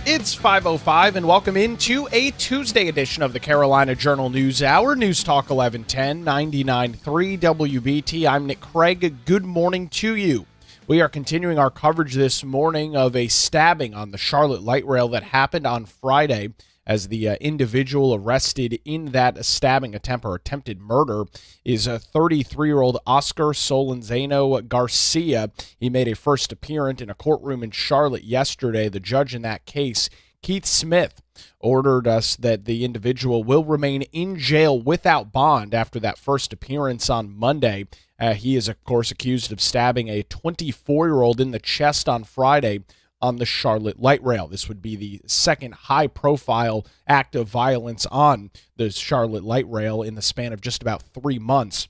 It's 5:05 and welcome into a Tuesday edition of the Carolina Journal News Hour. News Talk 1110, 99.3 WBT. I'm Nick Craig. Good morning to you. We are continuing our coverage this morning of a stabbing on the Charlotte light rail that happened on Friday, as the individual arrested in that stabbing attempt or attempted murder is a 33-year-old Oscar Solenzano Garcia. He made a first appearance in a courtroom in Charlotte yesterday. The judge in that case, Keith Smith, ordered us that the individual will remain in jail without bond after that first appearance on Monday. He is, of course, accused of stabbing a 24-year-old in the chest on Friday on the Charlotte light rail. This would be the second high-profile act of violence on the Charlotte light rail in the span of just about 3 months.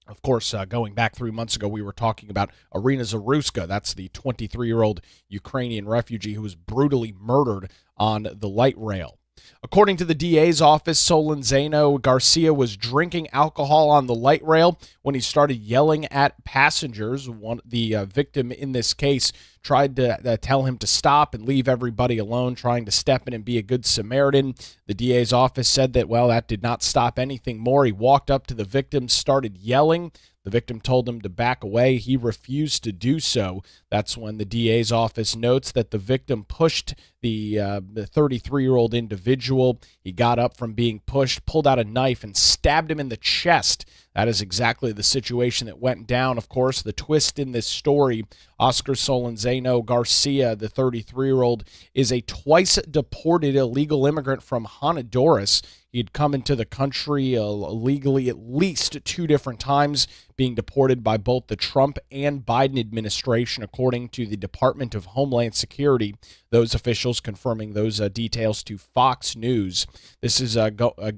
Of course, going back 3 months ago, we were talking about Irina Zaruska. That's the 23-year-old Ukrainian refugee who was brutally murdered on the light rail. According to the DA's office, Solenzano Garcia was drinking alcohol on the light rail when he started yelling at passengers. The victim in this case tried to tell him to stop and leave everybody alone, trying to step in and be a good Samaritan. The DA's office said that, that did not stop anything more. He walked up to the victim, started yelling. The victim told him to back away. He refused to do so. That's when the DA's office notes that the victim pushed the 33-year-old individual. He got up from being pushed, pulled out a knife, and stabbed him in the chest. That is exactly the situation that went down. Of course, the twist in this story, Oscar Solenzano Garcia, the 33-year-old, is a twice-deported illegal immigrant from Honduras. He'd come into the country illegally at least 2 different times, being deported by both the Trump and Biden administration, according to the Department of Homeland Security. Those officials confirming those details to Fox News. This is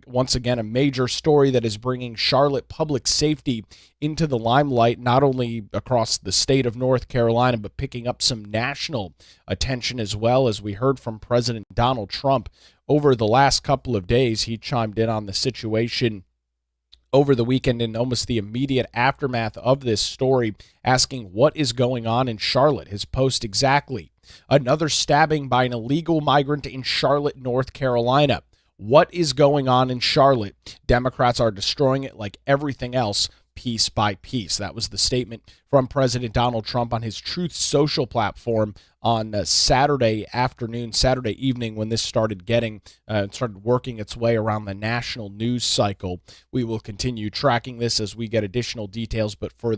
once again a major story that is bringing Charlotte public safety into the limelight, not only across the state of North Carolina, but picking up some national attention as well. As we heard from President Donald Trump over the last couple of days, he chimed in on the situation over the weekend in almost the immediate aftermath of this story, asking what is going on in Charlotte. His post exactly: another stabbing by an illegal migrant in Charlotte, North Carolina. What is going on in Charlotte? Democrats are destroying it like everything else, piece by piece. That was the statement from President Donald Trump on his Truth Social platform on Saturday evening, when this started working its way around the national news cycle. We will continue tracking this as we get additional details, but for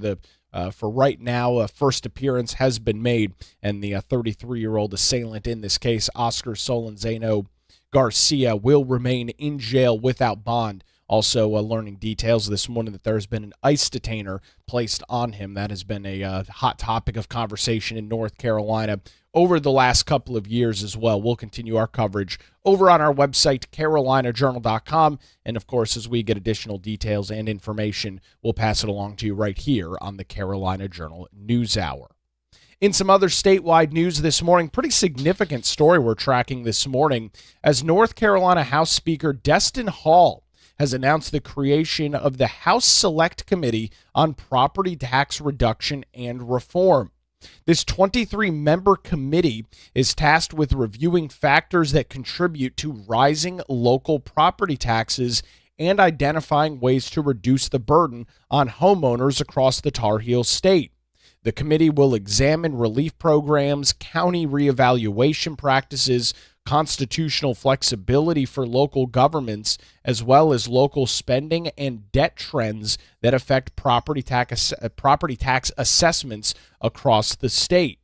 right now, a first appearance has been made, and the 33-year-old assailant in this case, Oscar Solenzano Garcia, will remain in jail without bond. Also learning details this morning that there has been an ICE detainer placed on him. That has been a hot topic of conversation in North Carolina over the last couple of years as well. We'll continue our coverage over on our website, carolinajournal.com. And, of course, as we get additional details and information, we'll pass it along to you right here on the Carolina Journal News Hour. In some other statewide news this morning, pretty significant story we're tracking this morning, as North Carolina House Speaker Destin Hall has announced the creation of the House Select Committee on Property Tax Reduction and Reform. This 23-member committee is tasked with reviewing factors that contribute to rising local property taxes and identifying ways to reduce the burden on homeowners across the Tar Heel state. The committee will examine relief programs, county reevaluation practices, constitutional flexibility for local governments, as well as local spending and debt trends that affect property tax assessments across the state.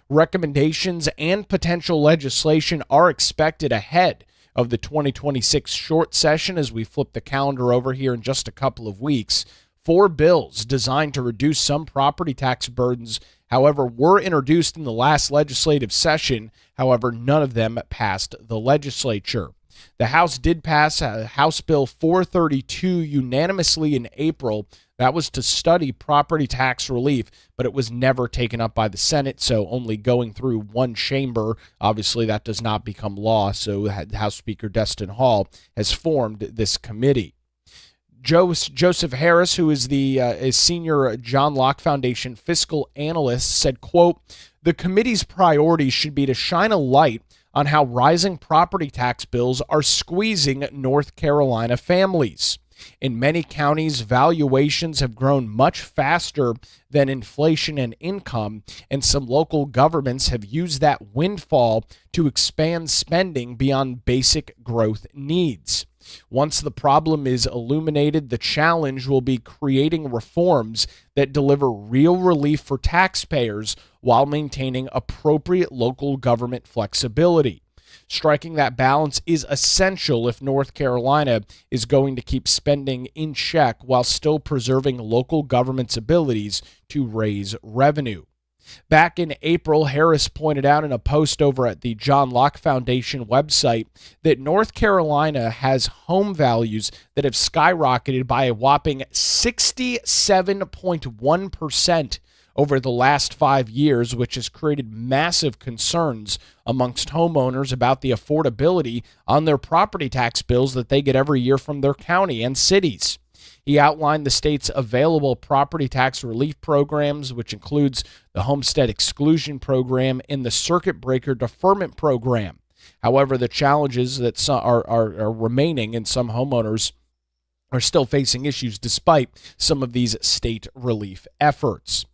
Recommendations and potential legislation are expected ahead of the 2026 short session as we flip the calendar over here in just a couple of weeks. 4 bills designed to reduce some property tax burdens, however, were introduced in the last legislative session. However, none of them passed the legislature. The House did pass House Bill 432 unanimously in April. That was to study property tax relief, but it was never taken up by the Senate, so only going through one chamber. Obviously, that does not become law, so House Speaker Destin Hall has formed this committee. Joseph Harris, who is the senior John Locke Foundation fiscal analyst, said, quote, "The committee's priorities should be to shine a light on how rising property tax bills are squeezing North Carolina families. In many counties, valuations have grown much faster than inflation and income, and some local governments have used that windfall to expand spending beyond basic growth needs. Once the problem is illuminated, the challenge will be creating reforms that deliver real relief for taxpayers while maintaining appropriate local government flexibility. Striking that balance is essential if North Carolina is going to keep spending in check while still preserving local government's abilities to raise revenue. Back in April, Harris pointed out in a post over at the John Locke Foundation website that North Carolina has home values that have skyrocketed by a whopping 67.1% over the last 5 years, which has created massive concerns amongst homeowners about the affordability on their property tax bills that they get every year from their county and cities. He outlined the state's available property tax relief programs, which includes the Homestead Exclusion Program and the Circuit Breaker Deferment Program. However, the challenges that are remaining, and some homeowners are still facing issues despite some of these state relief efforts.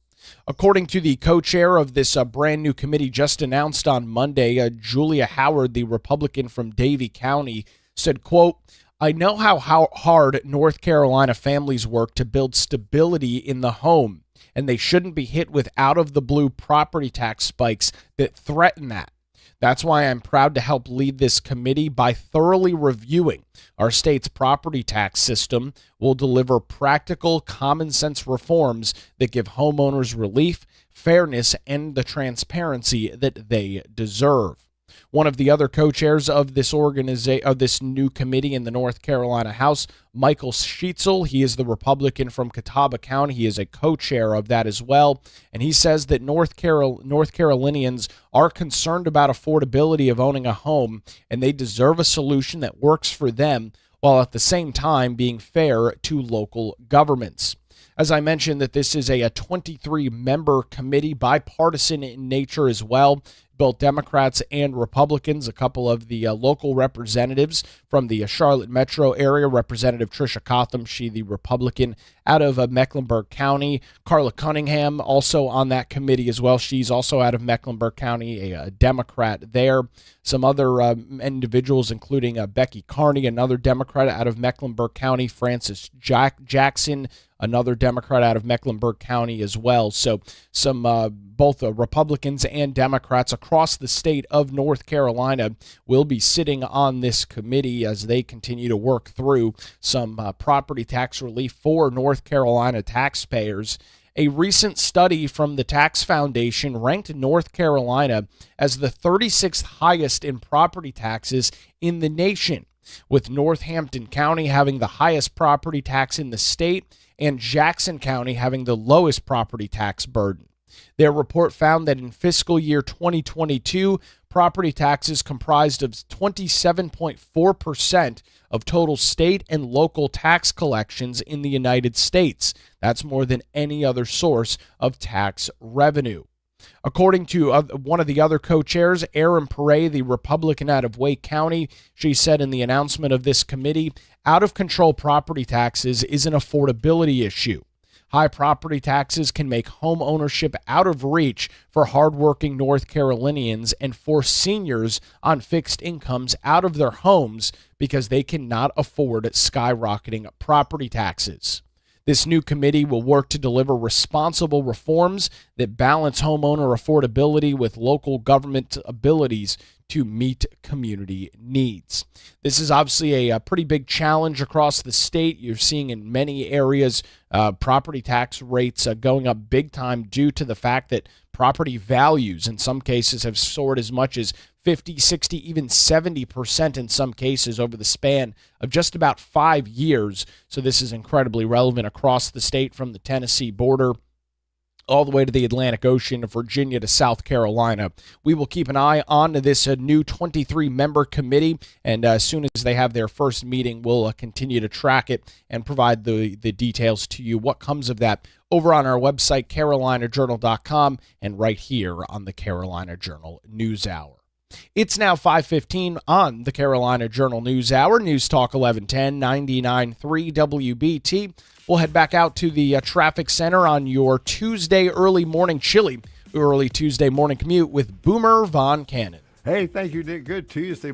According to the co-chair of this brand new committee just announced on Monday, Julia Howard, the Republican from Davie County, said, quote, "I know how hard North Carolina families work to build stability in the home, and they shouldn't be hit with out-of-the-blue property tax spikes that threaten that. That's why I'm proud to help lead this committee by thoroughly reviewing our state's property tax system. Will deliver practical, common-sense reforms that give homeowners relief, fairness, and the transparency that they deserve." One of the other co-chairs of this new committee in the North Carolina House, Michael Sheetzel, he is the Republican from Catawba County. He is a co-chair of that as well. And he says that North Carolinians are concerned about affordability of owning a home, and they deserve a solution that works for them while at the same time being fair to local governments. As I mentioned, that this is a 23-member committee, bipartisan in nature as well. Both Democrats and Republicans, a couple of the local representatives from the Charlotte metro area, Representative Tricia Cotham, she the Republican out of Mecklenburg County. Carla Cunningham also on that committee as well. She's also out of Mecklenburg County, a Democrat there. Some other individuals, including Becky Carney, another Democrat out of Mecklenburg County. Francis Jackson, another Democrat out of Mecklenburg County as well. So some both Republicans and Democrats across the state of North Carolina will be sitting on this committee as they continue to work through some property tax relief for North Carolina taxpayers. A recent study from the Tax Foundation ranked North Carolina as the 36th highest in property taxes in the nation, with Northampton County having the highest property tax in the state and Jackson County having the lowest property tax burden. Their report found that in fiscal year 2022, property taxes comprised of 27.4% of total state and local tax collections in the United States. That's more than any other source of tax revenue. According to one of the other co-chairs, Erin Perret, the Republican out of Wake County, she said in the announcement of this committee, out-of-control property taxes is an affordability issue. High property taxes can make home ownership out of reach for hardworking North Carolinians and force seniors on fixed incomes out of their homes because they cannot afford skyrocketing property taxes. This new committee will work to deliver responsible reforms that balance homeowner affordability with local government abilities to meet community needs. This is obviously a pretty big challenge across the state. You're seeing in many areas property tax rates going up big time due to the fact that property values in some cases have soared as much as 50, 60, even 70% in some cases over the span of just about 5 years. So this is incredibly relevant across the state from the Tennessee border all the way to the Atlantic Ocean, Virginia to South Carolina. We will keep an eye on this new 23-member committee, and as soon as they have their first meeting, we'll continue to track it and provide the details to you, what comes of that, over on our website, carolinajournal.com, and right here on the Carolina Journal News Hour. It's now 5:15 on the Carolina Journal News Hour. News Talk 1110, 99.3 WBT. We'll head back out to the traffic center on your Tuesday early morning early Tuesday morning commute with Boomer Von Cannon. Hey, thank you, Nick. Good Tuesday.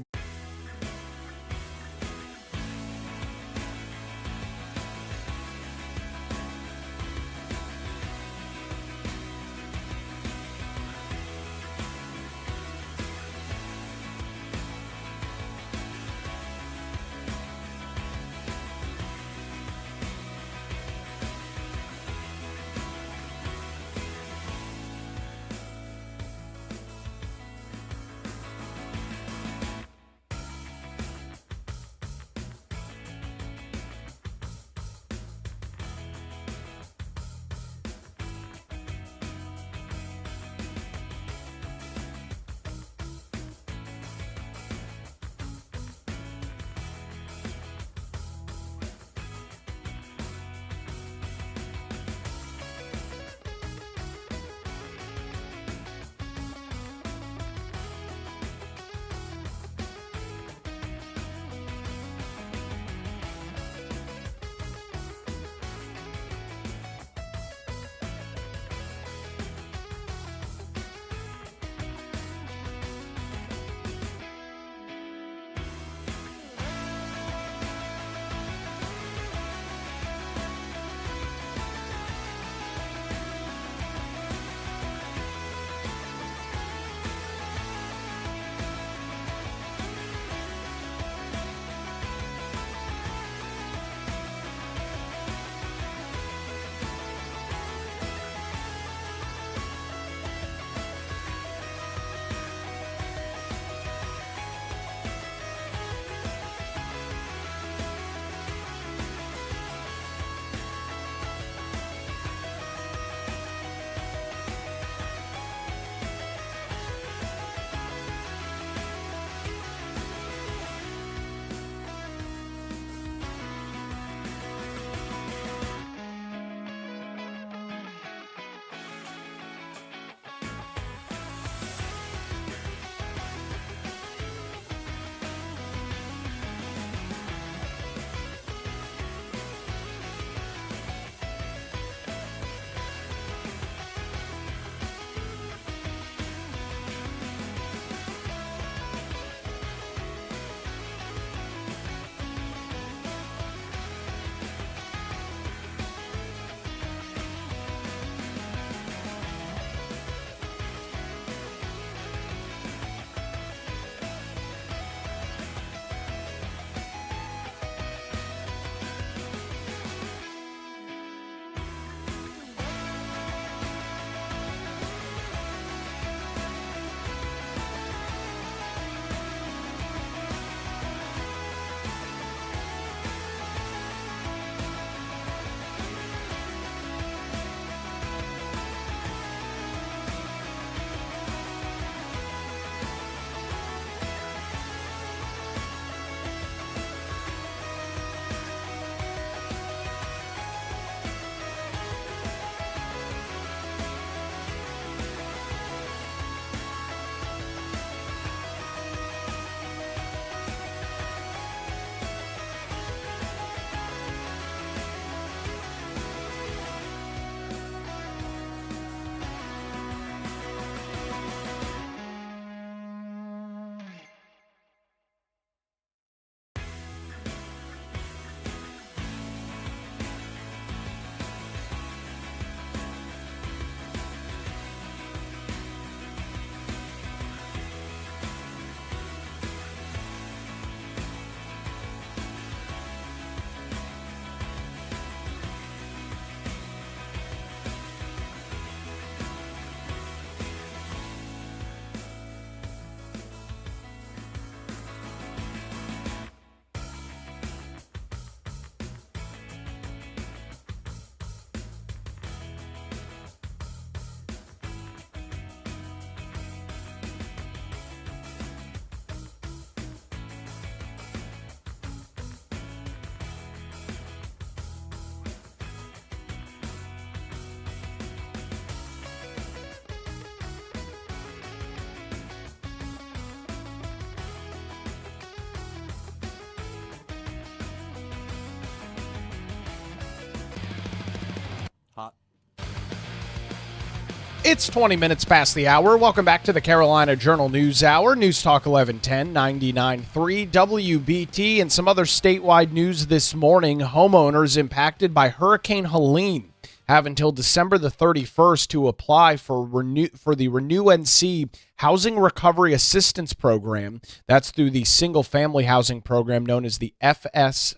It's 20 minutes past the hour. Welcome back to the Carolina Journal News Hour. News Talk 1110, 99.3 WBT, and some other statewide news this morning. Homeowners impacted by Hurricane Helene have until December the 31st to apply for the Renew NC Housing Recovery Assistance Program. That's through the Single Family Housing Program known as the FHHP.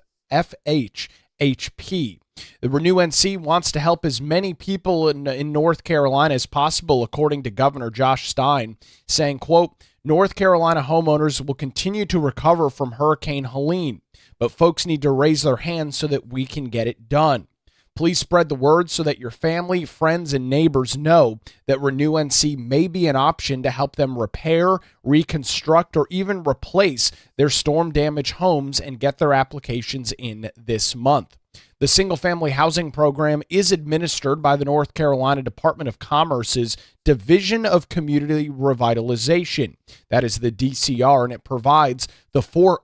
The Renew NC wants to help as many people in North Carolina as possible, according to Governor Josh Stein, saying, quote, North Carolina homeowners will continue to recover from Hurricane Helene, but folks need to raise their hands so that we can get it done. Please spread the word so that your family, friends, and neighbors know that Renew NC may be an option to help them repair, reconstruct, or even replace their storm-damaged homes and get their applications in this month. The single-family housing program is administered by the North Carolina Department of Commerce's Division of Community Revitalization. That is the DCR, and it provides the 4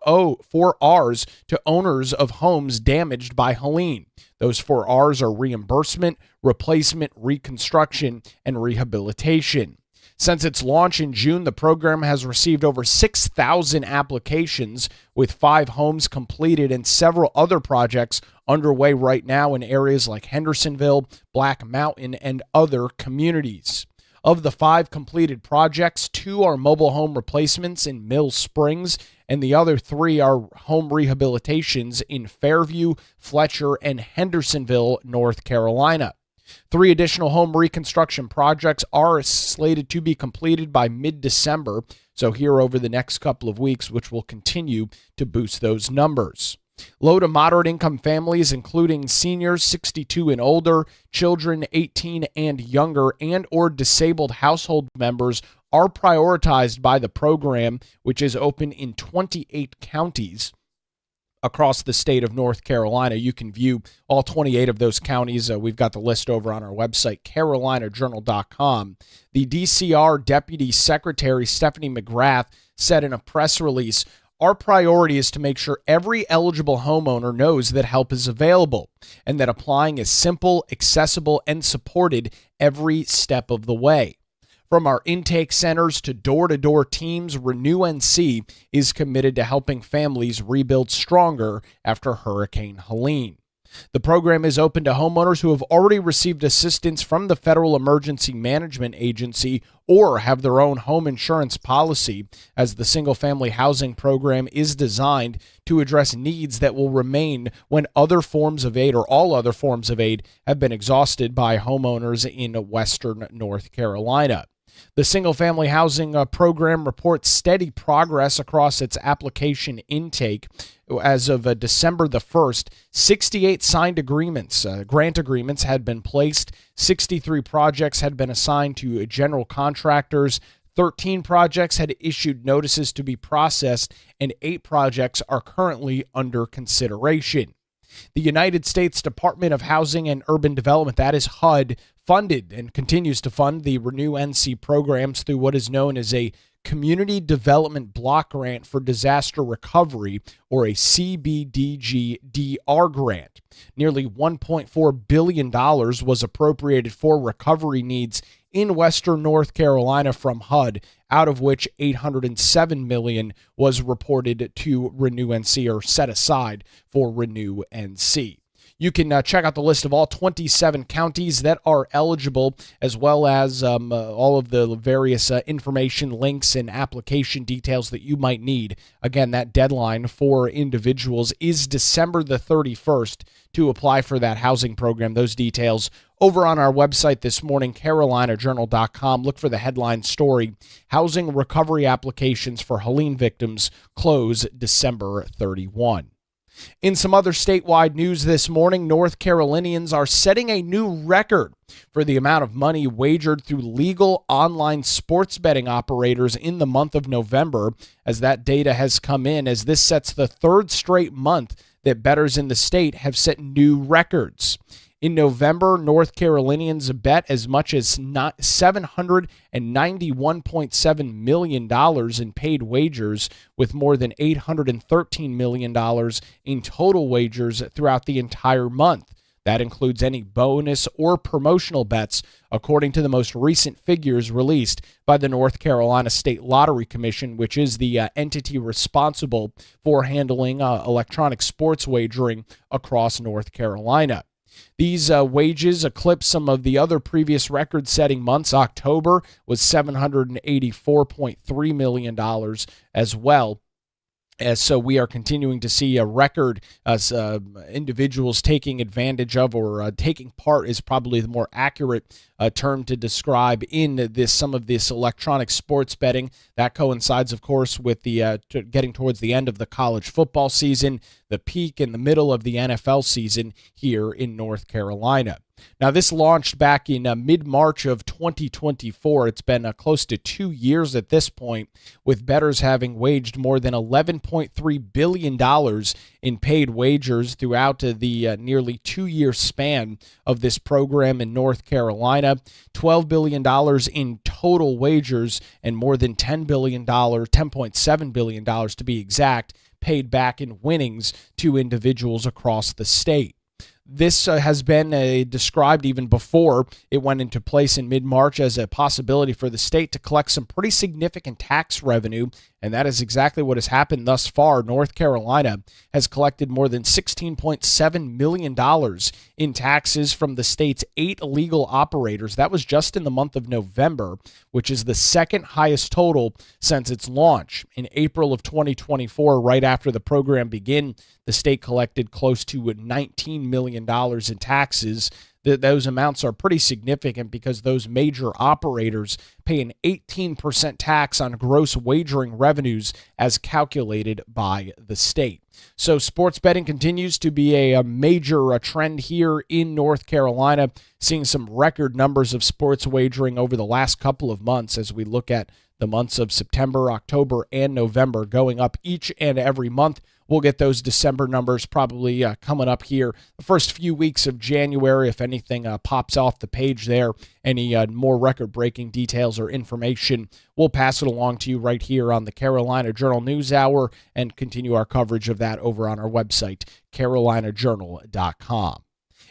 R's to owners of homes damaged by Helene. Those 4 R's are reimbursement, replacement, reconstruction, and rehabilitation. Since its launch in June, the program has received over 6,000 applications, with 5 homes completed and several other projects underway right now in areas like Hendersonville, Black Mountain, and other communities. Of the 5 completed projects, 2 are mobile home replacements in Mill Springs, and the other 3 are home rehabilitations in Fairview, Fletcher, and Hendersonville, North Carolina. 3 additional home reconstruction projects are slated to be completed by mid-December, so here over the next couple of weeks, which will continue to boost those numbers. Low to moderate income families, including seniors 62 and older, children 18 and younger, and or disabled household members are prioritized by the program, which is open in 28 counties across the state of North Carolina. You can view all 28 of those counties. We've got the list over on our website, carolinajournal.com. The DCR Deputy Secretary Stephanie McGrath said in a press release, our priority is to make sure every eligible homeowner knows that help is available and that applying is simple, accessible, and supported every step of the way. From our intake centers to door-to-door teams, Renew NC is committed to helping families rebuild stronger after Hurricane Helene. The program is open to homeowners who have already received assistance from the Federal Emergency Management Agency or have their own home insurance policy, as the single-family housing program is designed to address needs that will remain when other forms of aid or all other forms of aid have been exhausted by homeowners in Western North Carolina. The single-family housing program reports steady progress across its application intake. As of December the 1st, 68 signed agreements, grant agreements had been placed, 63 projects had been assigned to general contractors, 13 projects had issued notices to be processed, and 8 projects are currently under consideration. The United States Department of Housing and Urban Development, that is HUD, funded and continues to fund the Renew NC programs through what is known as a Community Development Block Grant for Disaster Recovery, or a CBDGDR grant. Nearly $1.4 billion was appropriated for recovery needs in Western North Carolina from HUD, out of which $807 million was reported to Renew NC, or set aside for Renew NC. You can check out the list of all 27 counties that are eligible, as well as all of the various information, links, and application details that you might need. Again, that deadline for individuals is December the 31st to apply for that housing program. Those details over on our website this morning, carolinajournal.com. Look for the headline story, Housing Recovery Applications for Helene Victims Close December 31. In some other statewide news this morning, North Carolinians are setting a new record for the amount of money wagered through legal online sports betting operators in the month of November, as that data has come in, as this sets the 3rd straight month that bettors in the state have set new records. In November, North Carolinians bet as much as $791.7 million in paid wagers, with more than $813 million in total wagers throughout the entire month. That includes any bonus or promotional bets, according to the most recent figures released by the North Carolina State Lottery Commission, which is the entity responsible for handling electronic sports wagering across North Carolina. These wages eclipse some of the other previous record-setting months. October was $784.3 million as well. So we are continuing to see a record as individuals taking advantage of, or taking part is probably the more accurate term to describe in some of this electronic sports betting. That coincides, of course, with the getting towards the end of the college football season, the peak in the middle of the NFL season here in North Carolina. Now, this launched back in mid-March of 2024. It's been close to 2 years at this point, with bettors having waged more than $11.3 billion in paid wagers throughout the nearly 2-year span of this program in North Carolina. $12 billion in total wagers and more than $10.7 billion to be exact, paid back in winnings to individuals across the state. This has been described even before it went into place in mid-March as a possibility for the state to collect some pretty significant tax revenue, and that is exactly what has happened thus far. North Carolina has collected more than $16.7 million in taxes from the state's 8 legal operators. That was just in the month of November, which is the second highest total since its launch. In April of 2024, right after the program began, the state collected close to $19 million in taxes. Those amounts are pretty significant because those major operators pay an 18% tax on gross wagering revenues as calculated by the state. So sports betting continues to be a major trend here in North Carolina, seeing some record numbers of sports wagering over the last couple of months as we look at the months of September, October, and November going up each and every month. We'll get those December numbers probably coming up here the first few weeks of January. If anything pops off the page there, any more record-breaking details or information, we'll pass it along to you right here on the Carolina Journal News Hour and continue our coverage of that over on our website, carolinajournal.com.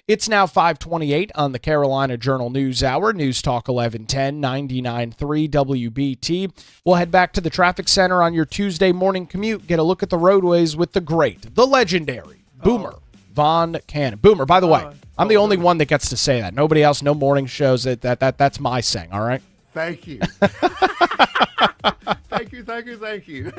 It's now 5:28 on the Carolina Journal News Hour. News Talk 1110, 99.3 WBT. We'll head back to the traffic center on your Tuesday morning commute. Get a look at the roadways with the great, the legendary Boomer Von Cannon. Boomer, by the way, I'm the only one that gets to say that. Nobody else, no morning shows. That's my saying, all right? Thank you. Thank you.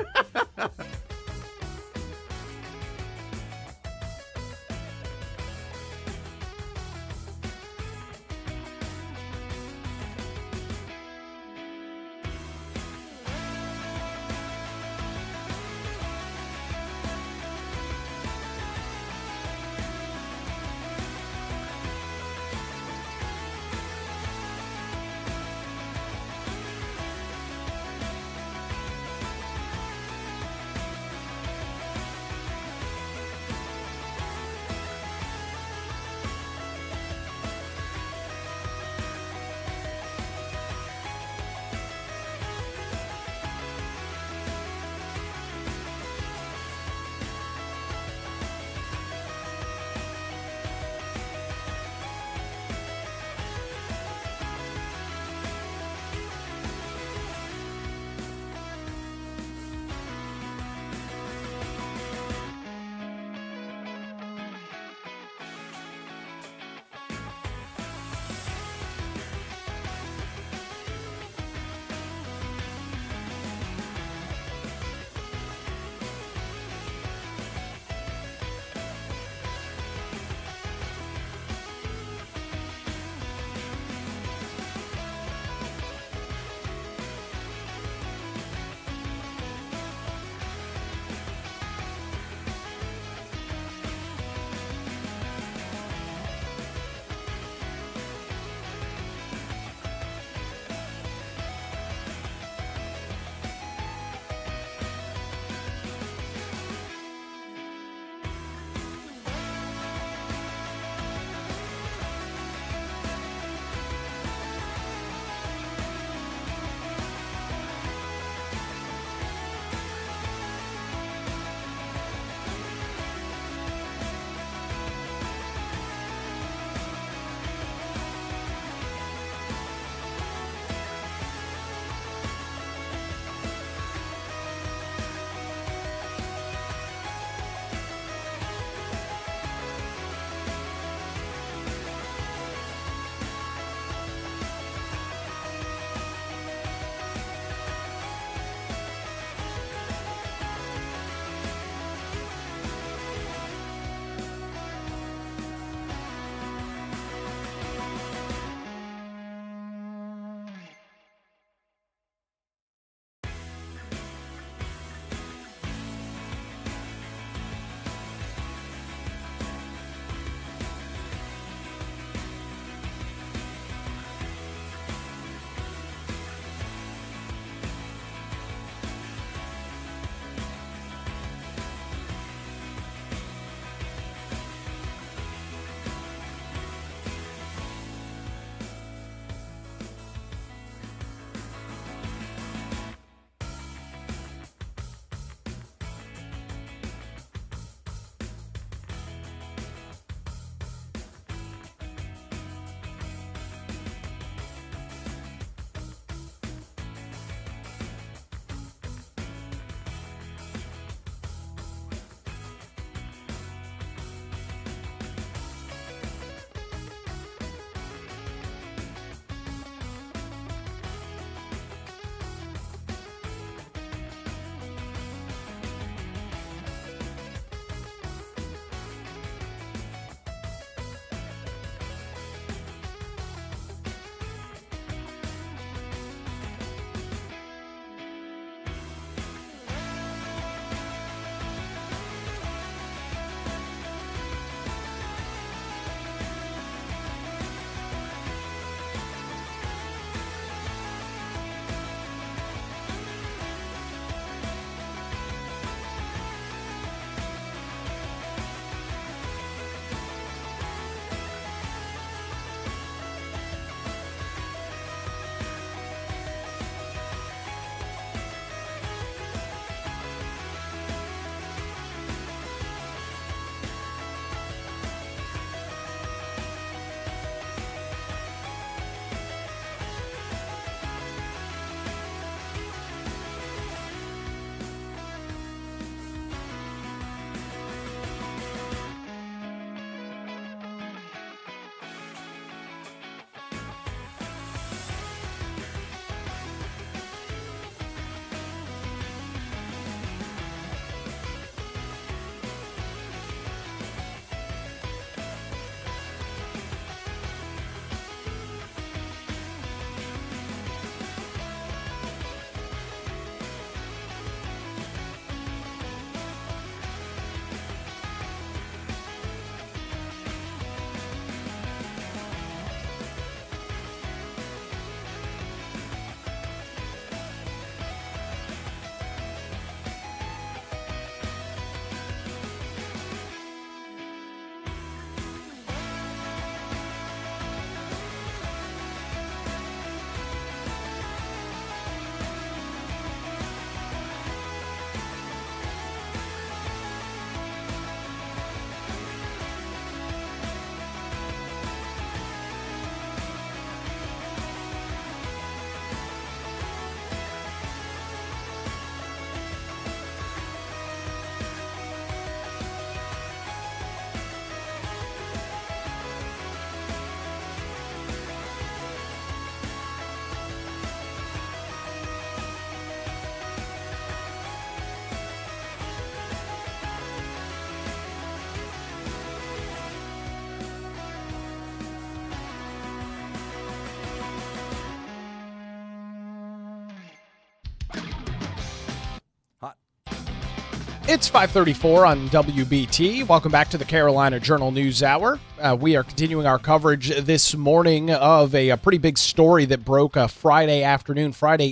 It's 5:34 on WBT. Welcome back to the Carolina Journal News Hour. We are continuing our coverage this morning of a pretty big story that broke Friday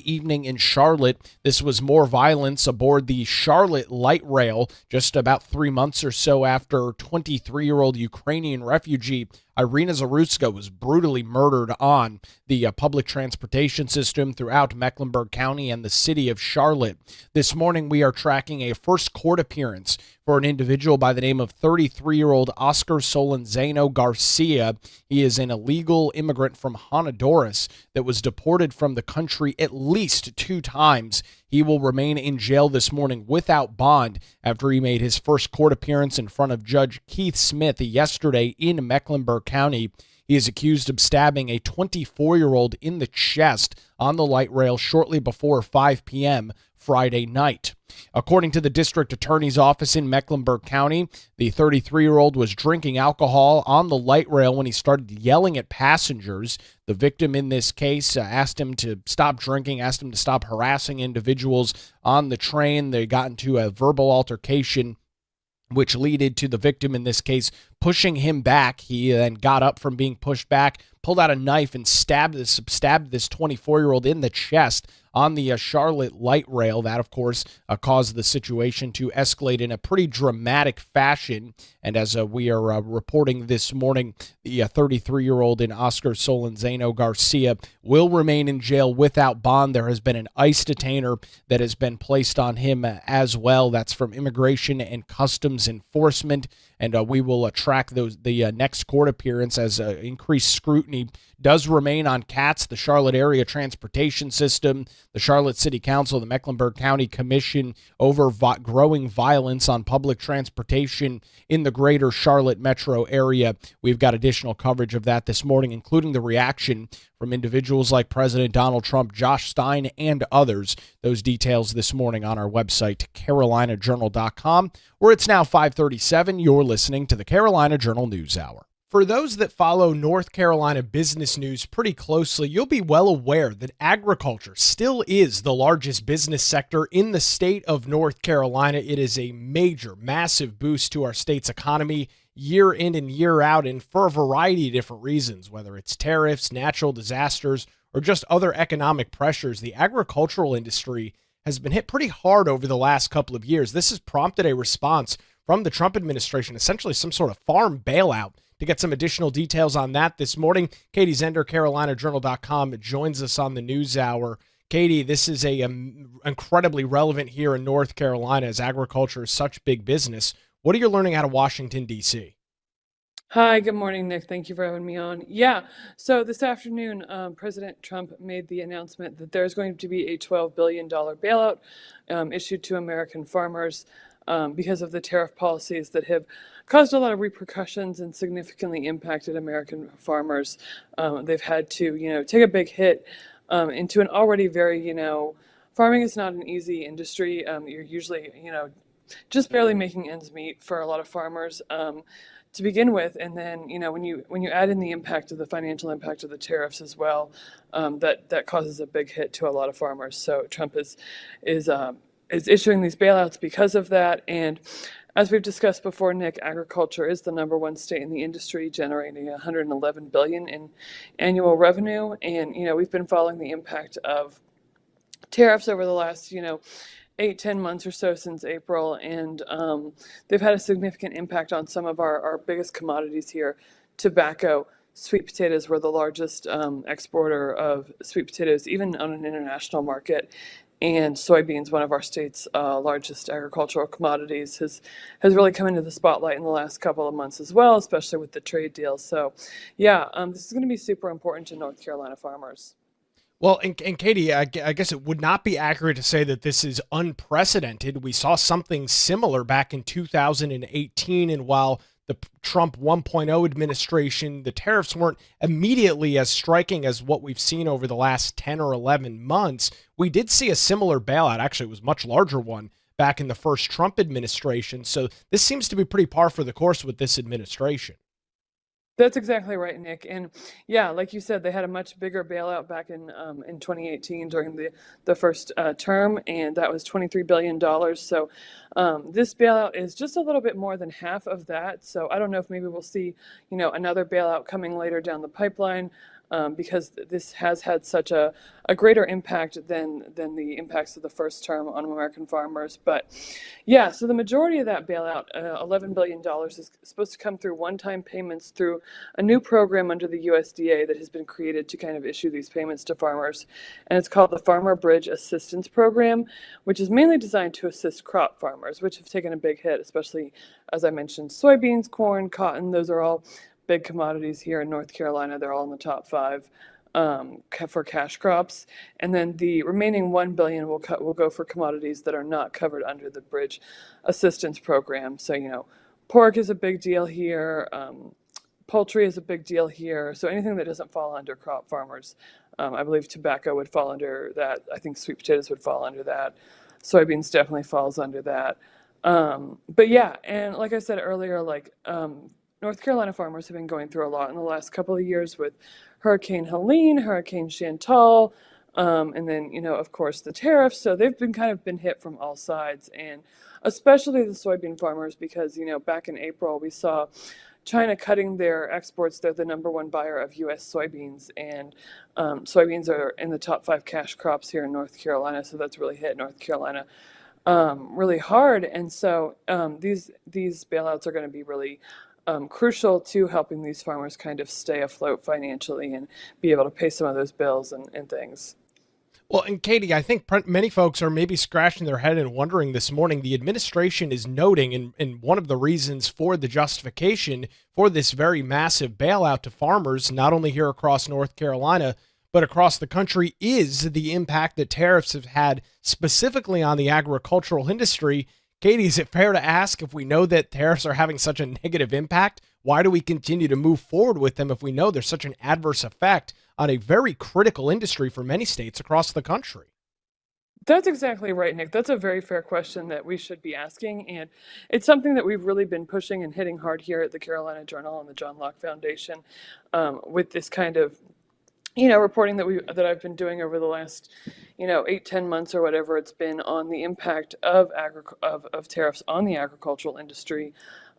evening in Charlotte. This was more violence aboard the Charlotte light rail just about 3 months or so after 23-year-old Ukrainian refugee Irina Zaruska was brutally murdered on the public transportation system throughout Mecklenburg County and the city of Charlotte. This morning, we are tracking a first court appearance for an individual by the name of 33-year-old Oscar Solenzano Garcia. He is an illegal immigrant from Honduras that was deported from the country at least 2 times. He will remain in jail this morning without bond after he made his first court appearance in front of Judge Keith Smith yesterday in Mecklenburg County. He is accused of stabbing a 24-year-old in the chest on the light rail shortly before 5 p.m. Friday night. According to the district attorney's office in Mecklenburg County, the 33-year-old was drinking alcohol on the light rail when he started yelling at passengers. The victim in this case asked him to stop drinking, asked him to stop harassing individuals on the train. They got into a verbal altercation, which led to the victim in this case pushing him back. He then got up from being pushed back, pulled out a knife, and stabbed this 24-year-old in the chest on the Charlotte light rail. That, of course, caused the situation to escalate in a pretty dramatic fashion. And as we are reporting this morning, the 33-year-old in Oscar Solenzano Garcia will remain in jail without bond. There has been an ICE detainer that has been placed on him as well. That's from Immigration and Customs Enforcement. And we will track the next court appearance as increased scrutiny does remain on CATS, the Charlotte Area Transportation System, the Charlotte City Council, the Mecklenburg County Commission over growing violence on public transportation in the greater Charlotte metro area. We've got additional coverage of that this morning, including the reaction from individuals like President Donald Trump, Josh Stein, and others. Those details this morning on our website, carolinajournal.com, where it's now 5:37. You're listening to the Carolina Journal News Hour. For those that follow North Carolina business news pretty closely, you'll be well aware that agriculture still is the largest business sector in the state of North Carolina. It is a major, massive boost to our state's economy year in and year out, and for a variety of different reasons, whether it's tariffs, natural disasters, or just other economic pressures. The agricultural industry has been hit pretty hard over the last couple of years. This has prompted a response from the Trump administration, essentially some sort of farm bailout. To get some additional details on that this morning, Katie Zender, CarolinaJournal.com, joins us on the News Hour. Katie, this is incredibly relevant here in North Carolina as agriculture is such big business. What are you learning out of Washington, D.C.? Hi, good morning, Nick. Thank you for having me on. Yeah, so this afternoon, President Trump made the announcement that there's going to be a $12 billion bailout issued to American farmers because of the tariff policies that have caused a lot of repercussions and significantly impacted American farmers. They've had to, take a big hit into an already very, farming is not an easy industry. You're usually, just barely making ends meet for a lot of farmers to begin with, and then when you add in the impact of the financial impact of the tariffs as well, that causes a big hit to a lot of farmers. So Trump is issuing these bailouts because of that. And as we've discussed before, Nick, agriculture is the number one state in the industry, generating $111 billion in annual revenue. And we've been following the impact of tariffs over the last 8-10 months or so since April, and they've had a significant impact on some of our biggest commodities here. Tobacco, sweet potatoes, were the largest exporter of sweet potatoes, even on an international market. And soybeans, one of our state's largest agricultural commodities, has really come into the spotlight in the last couple of months as well, especially with the trade deal. So, this is going to be super important to North Carolina farmers. Well, and Katie, I guess it would not be accurate to say that this is unprecedented. We saw something similar back in 2018, and while the Trump 1.0 administration, the tariffs weren't immediately as striking as what we've seen over the last 10 or 11 months, we did see a similar bailout. Actually, it was a much larger one back in the first Trump administration. So this seems to be pretty par for the course with this administration. That's exactly right, Nick. And yeah, like you said, they had a much bigger bailout back in 2018 during the first term, and that was $23 billion. So this bailout is just a little bit more than half of that. So I don't know if maybe we'll see, another bailout coming later down the pipeline. Because this has had such a greater impact than the impacts of the first term on American farmers. But yeah, so the majority of that bailout, $11 billion, is supposed to come through one-time payments through a new program under the USDA that has been created to kind of issue these payments to farmers. And it's called the Farmer Bridge Assistance Program, which is mainly designed to assist crop farmers, which have taken a big hit, especially, as I mentioned, soybeans, corn, cotton. Those are all big commodities here in North Carolina. They're all in the top five for cash crops, and then the remaining $1 billion will go for commodities that are not covered under the Bridge Assistance Program. So pork is a big deal here. Poultry is a big deal here. So anything that doesn't fall under crop farmers, I believe tobacco would fall under that. I think sweet potatoes would fall under that. Soybeans definitely falls under that. But yeah, and like I said earlier, North Carolina farmers have been going through a lot in the last couple of years with Hurricane Helene, Hurricane Chantal, and then, of course, the tariffs. So they've been hit from all sides, and especially the soybean farmers because, back in April, we saw China cutting their exports. They're the number one buyer of U.S. soybeans, and soybeans are in the top five cash crops here in North Carolina. So that's really hit North Carolina really hard. And so these bailouts are going to be really crucial to helping these farmers kind of stay afloat financially and be able to pay some of those bills and things. Well, and Katie, I think many folks are maybe scratching their head and wondering this morning. The administration is noting, and one of the reasons for the justification for this very massive bailout to farmers, not only here across North Carolina, but across the country, is the impact that tariffs have had specifically on the agricultural industry. Katie, is it fair to ask, if we know that tariffs are having such a negative impact, why do we continue to move forward with them if we know there's such an adverse effect on a very critical industry for many states across the country? That's exactly right, Nick. That's a very fair question that we should be asking. And it's something that we've really been pushing and hitting hard here at the Carolina Journal and the John Locke Foundation with this kind of reporting that I've been doing over the last, 8-10 months or whatever it's been on the impact of tariffs on the agricultural industry,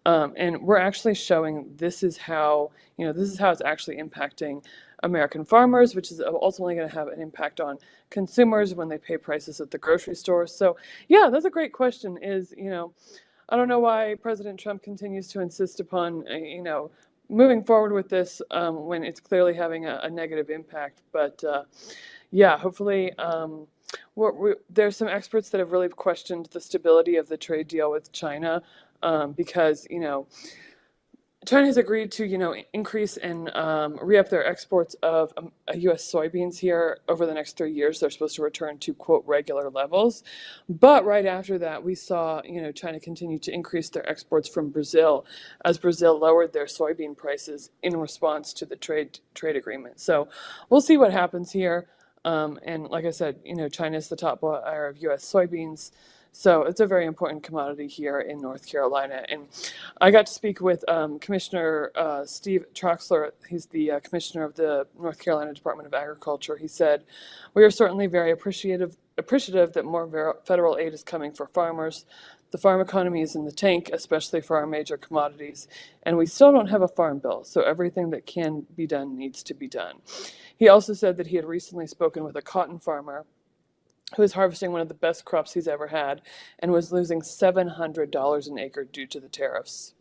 and we're actually showing this is how it's actually impacting American farmers, which is ultimately going to have an impact on consumers when they pay prices at the grocery store. So yeah, that's a great question. I don't know why President Trump continues to insist upon moving forward with this when it's clearly having a negative impact. But yeah, hopefully there's some experts that have really questioned the stability of the trade deal with China because, China has agreed to, increase and re-up their exports of U.S. soybeans here over the next 3 years. They're supposed to return to, quote, regular levels. But right after that, we saw, China continue to increase their exports from Brazil as Brazil lowered their soybean prices in response to the trade agreement. So we'll see what happens here. And like I said, China is the top buyer of U.S. soybeans. So it's a very important commodity here in North Carolina. And I got to speak with Commissioner Steve Troxler. He's the commissioner of the North Carolina Department of Agriculture. He said, "We are certainly very appreciative that more federal aid is coming for farmers. The farm economy is in the tank, especially for our major commodities. And we still don't have a farm bill, so everything that can be done needs to be done." He also said that he had recently spoken with a cotton farmer who was harvesting one of the best crops he's ever had and was losing $700 an acre due to the tariffs.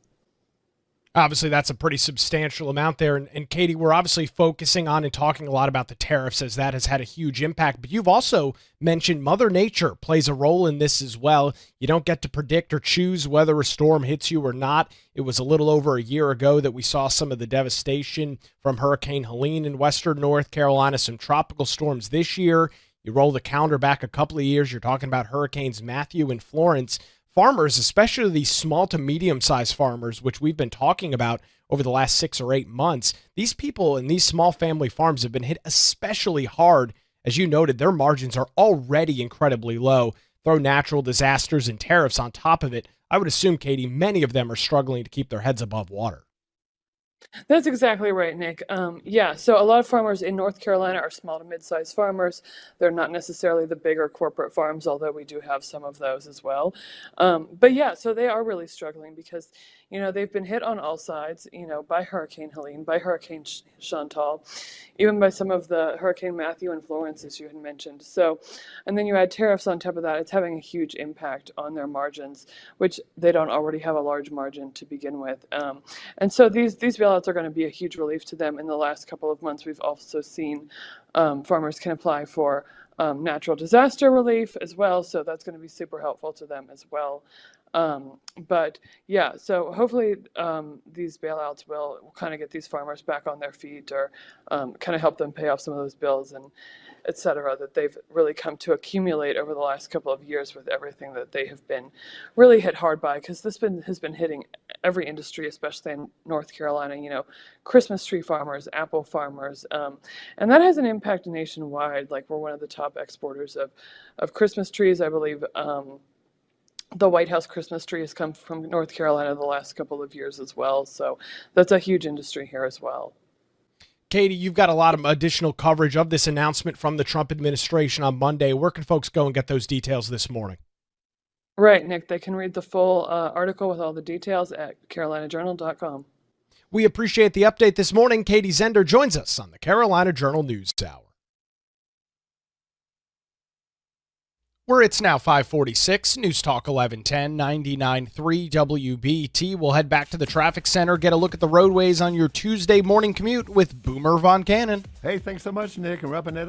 Obviously, that's a pretty substantial amount there. And Katie, we're obviously focusing on and talking a lot about the tariffs as that has had a huge impact. But you've also mentioned Mother Nature plays a role in this as well. You don't get to predict or choose whether a storm hits you or not. It was a little over a year ago that we saw some of the devastation from Hurricane Helene in western North Carolina, some tropical storms this year. You roll the calendar back a couple of years, you're talking about Hurricanes Matthew and Florence. Farmers, especially these small to medium-sized farmers, which we've been talking about over the last 6 or 8 months, these people in these small family farms have been hit especially hard. As you noted, their margins are already incredibly low. Throw natural disasters and tariffs on top of it, I would assume, Katie, many of them are struggling to keep their heads above water. That's exactly right, Nick. Yeah, so a lot of farmers in North Carolina are small to mid-sized farmers. They're not necessarily the bigger corporate farms, although we do have some of those as well. But yeah, so they are really struggling because, they've been hit on all sides, by Hurricane Helene, by Hurricane Chantal, even by some of the Hurricane Matthew and Florence, as you had mentioned. So, and then you add tariffs on top of that, it's having a huge impact on their margins, which they don't already have a large margin to begin with. And so these bailouts are going to be a huge relief to them. In the last couple of months, we've also seen farmers can apply for natural disaster relief as well. So that's going to be super helpful to them as well. But yeah, so hopefully these bailouts will kind of get these farmers back on their feet, or kind of help them pay off some of those bills and et cetera, that they've really come to accumulate over the last couple of years with everything that they have been really hit hard by, because has been hitting every industry, especially in North Carolina, Christmas tree farmers, apple farmers, and that has an impact nationwide. Like, we're one of the top exporters of Christmas trees. I believe the White House Christmas tree has come from North Carolina the last couple of years as well. So that's a huge industry here as well. Katie, you've got a lot of additional coverage of this announcement from the Trump administration on Monday. Where can folks go and get those details this morning? Right, Nick. They can read the full article with all the details at carolinajournal.com. We appreciate the update this morning. Katie Zender joins us on the Carolina Journal News Hour. Where it's now 5:46, News Talk 1110, 99.3 WBT. We'll head back to the traffic center, get a look at the roadways on your Tuesday morning commute with Boomer Von Cannon. Hey, thanks so much, Nick, and wrapping it up.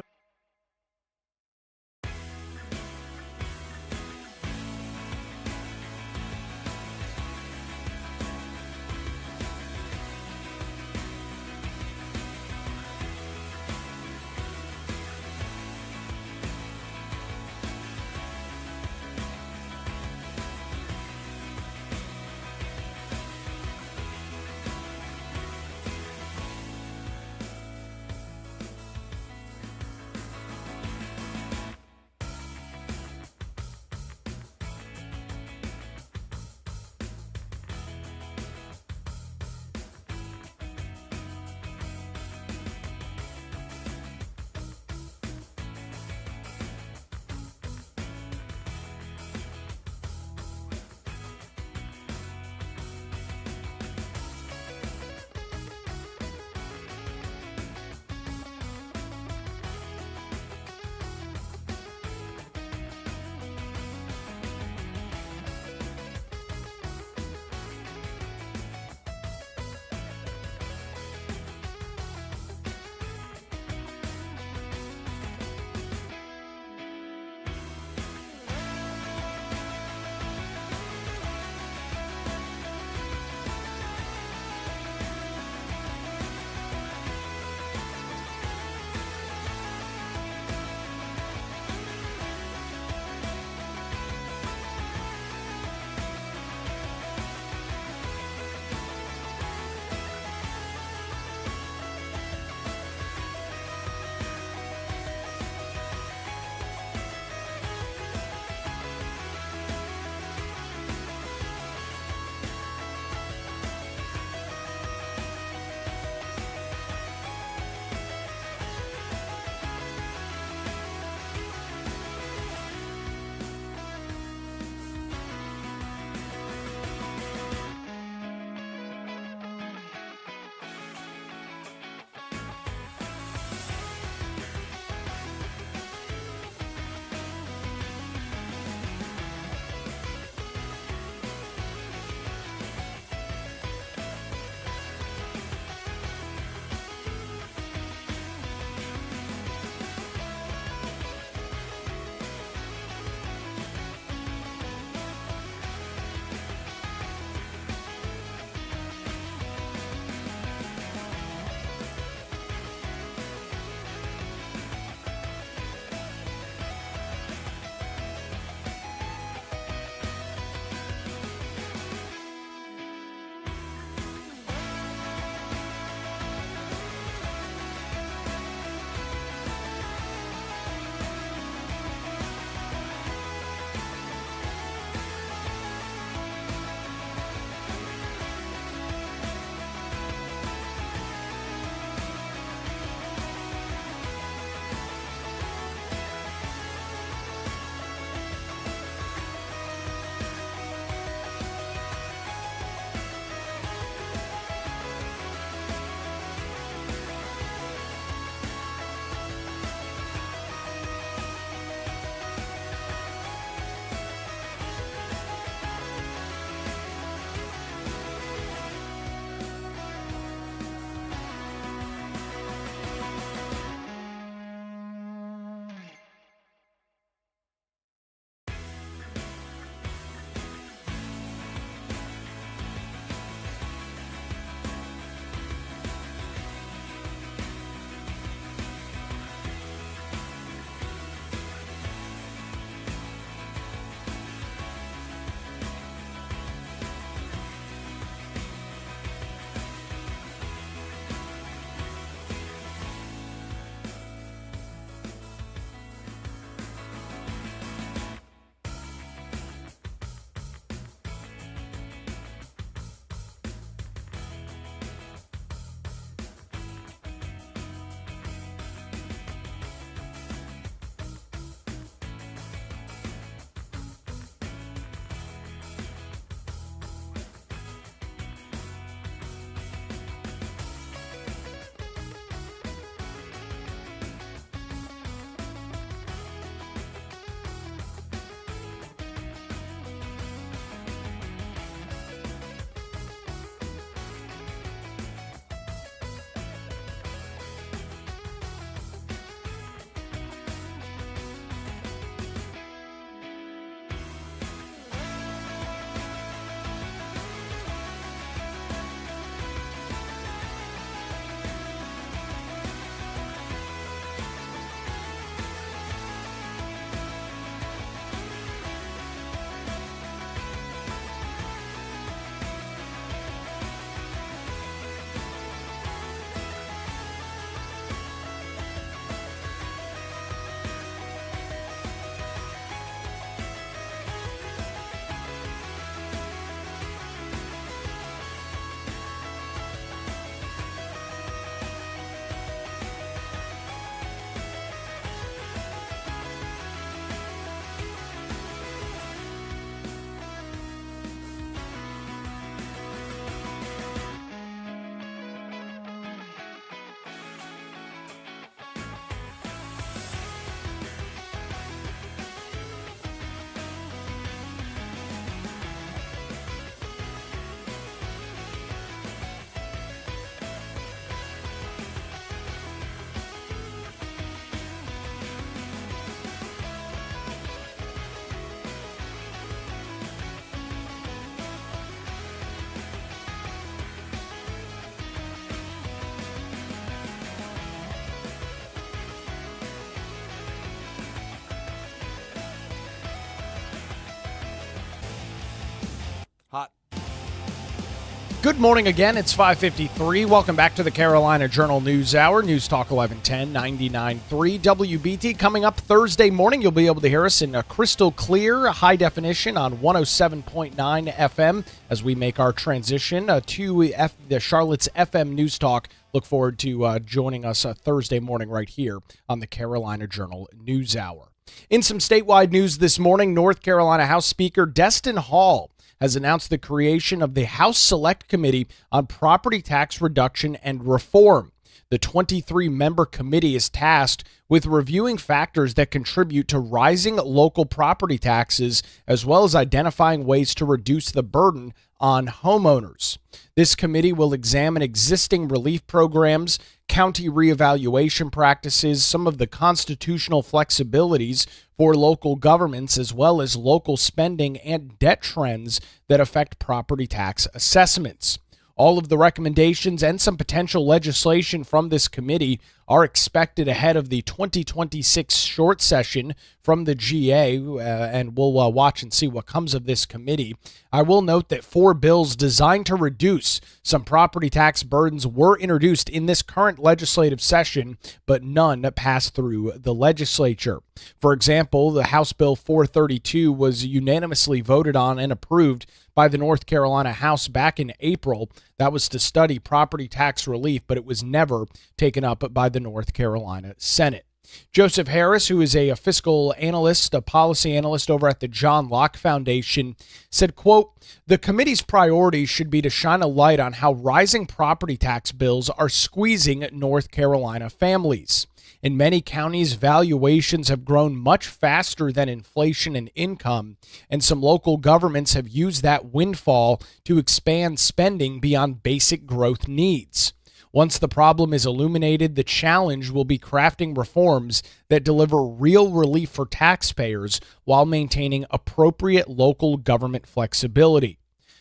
Good morning again. It's 5:53. Welcome back to the Carolina Journal News Hour. News Talk 1110 99.3 WBT. Coming up Thursday morning, you'll be able to hear us in a crystal clear, high definition on 107.9 FM as we make our transition to the Charlotte's FM News Talk. Look forward to joining us Thursday morning right here on the Carolina Journal News Hour. In some statewide news this morning, North Carolina House Speaker Destin Hall has announced the creation of the House Select Committee on Property Tax Reduction and Reform. The 23-member committee is tasked with reviewing factors that contribute to rising local property taxes, as well as identifying ways to reduce the burden on homeowners. This committee will examine existing relief programs, county reevaluation practices, some of the constitutional flexibilities for local governments, as well as local spending and debt trends that affect property tax assessments. All of the recommendations and some potential legislation from this committee are expected ahead of the 2026 short session from the GA, and we'll watch and see what comes of this committee. I will note that 4 bills designed to reduce some property tax burdens were introduced in this current legislative session, but none passed through the legislature. For example, the House Bill 432 was unanimously voted on and approved by the North Carolina House back in April. That was to study property tax relief, but it was never taken up by the North Carolina Senate. Joseph Harris, who is a fiscal analyst, a policy analyst over at the John Locke Foundation, said, quote, "The committee's priorities should be to shine a light on how rising property tax bills are squeezing North Carolina families. In many counties, valuations have grown much faster than inflation and income, and some local governments have used that windfall to expand spending beyond basic growth needs. Once the problem is illuminated, the challenge will be crafting reforms that deliver real relief for taxpayers while maintaining appropriate local government flexibility.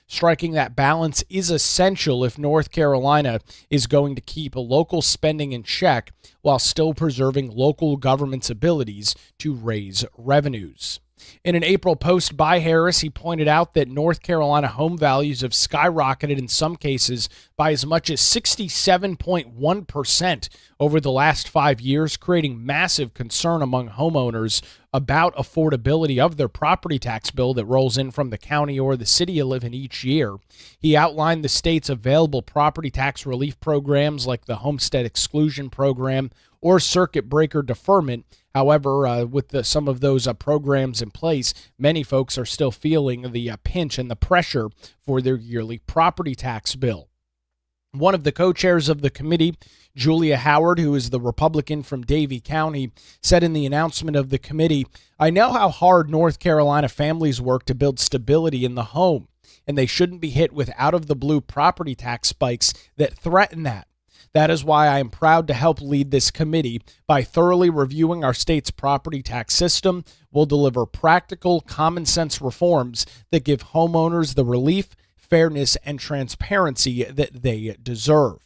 Striking that balance is essential if North Carolina is going to keep local spending in check while still preserving local government's abilities to raise revenues." In an April post by Harris, he pointed out that North Carolina home values have skyrocketed in some cases by as much as 67.1% over the last 5 years, creating massive concern among homeowners about affordability of their property tax bill that rolls in from the county or the city you live in each year. He outlined the state's available property tax relief programs like the Homestead Exclusion Program or circuit breaker deferment. However, with some of those programs in place, many folks are still feeling the pinch and the pressure for their yearly property tax bill. One of the co-chairs of the committee, Julia Howard, who is the Republican from Davie County, said in the announcement of the committee, "I know how hard North Carolina families work to build stability in the home, and they shouldn't be hit with out-of-the-blue property tax spikes that threaten that. That is why I am proud to help lead this committee. By thoroughly reviewing our state's property tax system, we'll deliver practical, common-sense reforms that give homeowners the relief, fairness, and transparency that they deserve."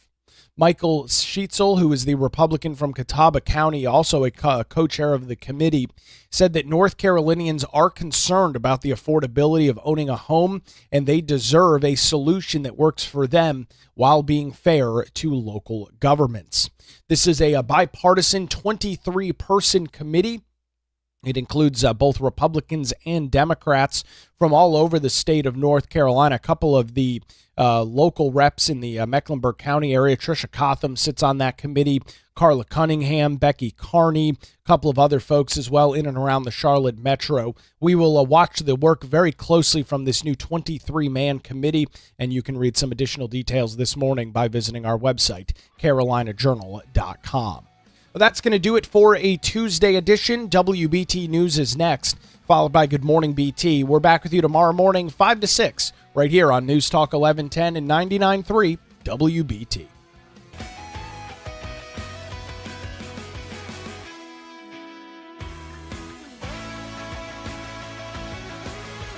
Michael Sheetzel, who is the Republican from Catawba County, also a co-chair of the committee, said that North Carolinians are concerned about the affordability of owning a home, and they deserve a solution that works for them while being fair to local governments. This is a bipartisan 23-person committee. It includes both Republicans and Democrats from all over the state of North Carolina. A couple of the local reps in the Mecklenburg County area. Tricia Cotham sits on that committee. Carla Cunningham, Becky Carney, a couple of other folks as well in and around the Charlotte metro. We will watch the work very closely from this new 23-man committee, and you can read some additional details this morning by visiting our website, carolinajournal.com. Well, that's going to do it for a Tuesday edition. WBT News is next, followed by Good Morning BT. We're back with you tomorrow morning, 5 to 6, right here on News Talk 1110 and 99.3 WBT.